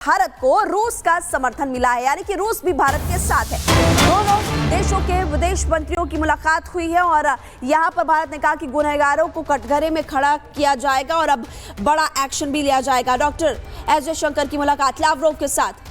भारत को रूस का समर्थन मिला है, यानी कि रूस भी भारत के साथ है। दोनों देशों के विदेश मंत्रियों की मुलाकात हुई है और यहां पर भारत ने कहा कि गुनहगारों को कटघरे में खड़ा किया जाएगा और अब बड़ा एक्शन भी लिया जाएगा। डॉक्टर एस जयशंकर की मुलाकात लावरोव के साथ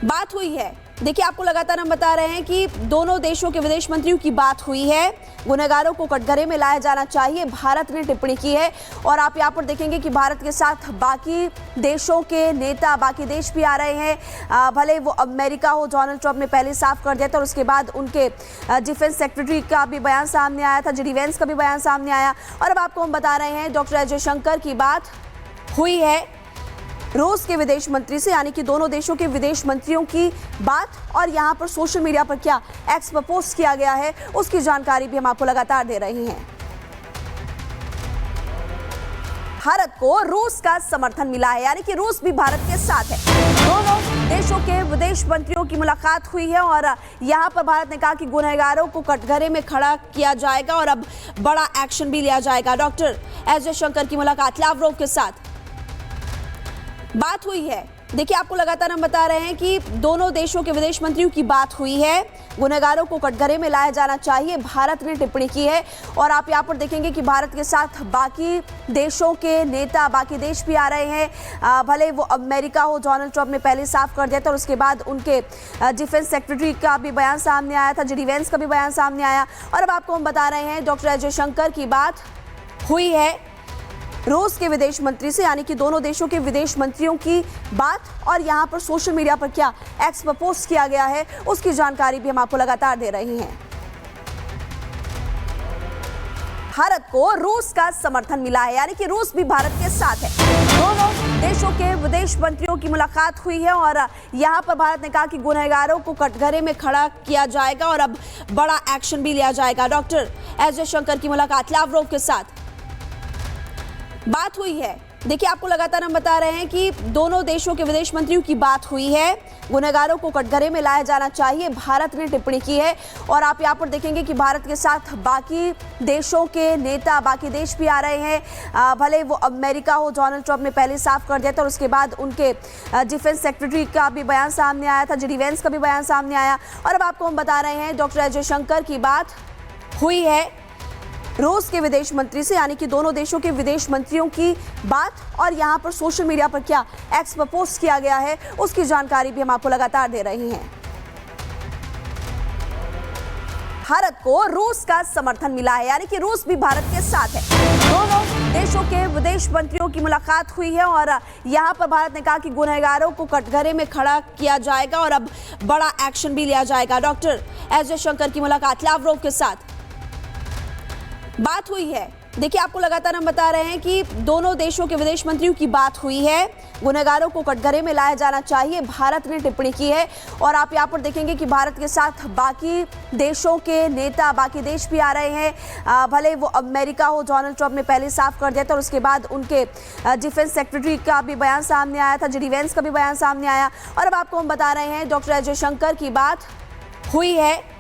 बात हुई है। देखिए, आपको लगातार हम बता रहे हैं कि दोनों देशों के विदेश मंत्रियों की बात हुई है। गुनहगारों को कटघरे में लाया जाना चाहिए, भारत ने टिप्पणी की है। और आप यहाँ पर देखेंगे कि भारत के साथ बाकी देशों के नेता, बाकी देश भी आ रहे हैं। भले वो अमेरिका हो, डोनाल्ड ट्रंप ने पहले साफ कर दिया था और उसके बाद उनके डिफेंस सेक्रेटरी का भी बयान सामने आया था, जेडी वेंस का भी बयान सामने आया। और अब आपको हम बता रहे हैं डॉक्टर एस जयशंकर की बात हुई है रूस के विदेश मंत्री से, यानी कि दोनों देशों के विदेश मंत्रियों की बात। और यहां पर सोशल मीडिया पर क्या एक्स पर पोस्ट किया गया है, उसकी जानकारी भी हम आपको लगातार दे रहे हैं। भारत को रूस का समर्थन मिला है, यानी कि रूस भी भारत के साथ है। दोनों देशों के विदेश मंत्रियों की मुलाकात हुई है और यहां पर भारत ने कहा कि गुनहगारों को कटघरे में खड़ा किया जाएगा और अब बड़ा एक्शन भी लिया जाएगा। डॉक्टर एस जयशंकर की मुलाकात लावरोव के साथ बात हुई है। देखिए, आपको लगातार हम बता रहे हैं कि दोनों देशों के विदेश मंत्रियों की बात हुई है। गुनहगारों को कटघरे में लाया जाना चाहिए, भारत ने टिप्पणी की है। और आप यहाँ पर देखेंगे कि भारत के साथ बाकी देशों के नेता, बाकी देश भी आ रहे हैं। भले वो अमेरिका हो, डोनाल्ड ट्रंप ने पहले साफ कर दिया था और उसके बाद उनके डिफेंस सेक्रेटरी का भी बयान सामने आया था, जेडी वेंस का भी बयान सामने आया। और अब आपको हम बता रहे हैं डॉक्टर एस जयशंकर की बात हुई है रूस के विदेश मंत्री से, यानी कि दोनों देशों के विदेश मंत्रियों की बात। और यहां पर सोशल मीडिया पर क्या एक्स पर पोस्ट किया गया है, उसकी जानकारी भी हम आपको लगातार दे रहे हैं। भारत को रूस का समर्थन मिला है, यानी कि रूस भी भारत के साथ है। दोनों देशों के विदेश मंत्रियों की मुलाकात हुई है और यहां पर भारत ने कहा कि गुनहगारों को कटघरे में खड़ा किया जाएगा और अब बड़ा एक्शन भी लिया जाएगा। डॉक्टर एस जयशंकर की मुलाकात लावरोव के साथ बात हुई है। देखिए, आपको लगातार हम बता रहे हैं कि दोनों देशों के विदेश मंत्रियों की बात हुई है। गुनहगारों को कटघरे में लाया जाना चाहिए, भारत ने टिप्पणी की है। और आप यहाँ पर देखेंगे कि भारत के साथ बाकी देशों के नेता, बाकी देश भी आ रहे हैं। भले वो अमेरिका हो, डोनाल्ड ट्रंप ने पहले साफ कर दिया था और उसके बाद उनके डिफेंस सेक्रेटरी का भी बयान सामने आया था, जेडी वेंस का भी बयान सामने आया। और अब आपको हम बता रहे हैं डॉक्टर एस जयशंकर की बात हुई है रूस के विदेश मंत्री से, यानी कि दोनों देशों के विदेश मंत्रियों की बात। और यहां पर सोशल मीडिया पर क्या एक्स पर पोस्ट किया गया है, उसकी जानकारी भी हम आपको लगातार दे रहे हैं। भारत को रूस का समर्थन मिला है, यानी कि रूस भी भारत के साथ है। दोनों देशों के विदेश मंत्रियों की मुलाकात हुई है और यहां पर भारत ने कहा कि गुनहगारों को कटघरे में खड़ा किया जाएगा और अब बड़ा एक्शन भी लिया जाएगा। डॉक्टर एस जयशंकर की मुलाकात लावरोव के साथ बात हुई है। देखिए, आपको लगातार हम बता रहे हैं कि दोनों देशों के विदेश मंत्रियों की बात हुई है। गुनहगारों को कटघरे में लाया जाना चाहिए, भारत ने टिप्पणी की है। और आप यहाँ पर देखेंगे कि भारत के साथ बाकी देशों के नेता, बाकी देश भी आ रहे हैं। भले वो अमेरिका हो, डोनाल्ड ट्रंप ने पहले साफ कर दिया था और उसके बाद उनके डिफेंस सेक्रेटरी का भी बयान सामने आया था, जेडी वेंस का भी बयान सामने आया। और अब आपको हम बता रहे हैं डॉक्टर एस जयशंकर की बात हुई है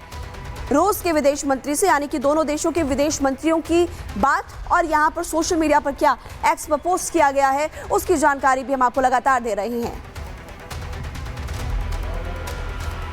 रूस के विदेश मंत्री से, यानी कि दोनों देशों के विदेश मंत्रियों की बात। और यहां पर सोशल मीडिया पर क्या एक्स पर पोस्ट किया गया है, उसकी जानकारी भी हम आपको लगातार दे रहे हैं।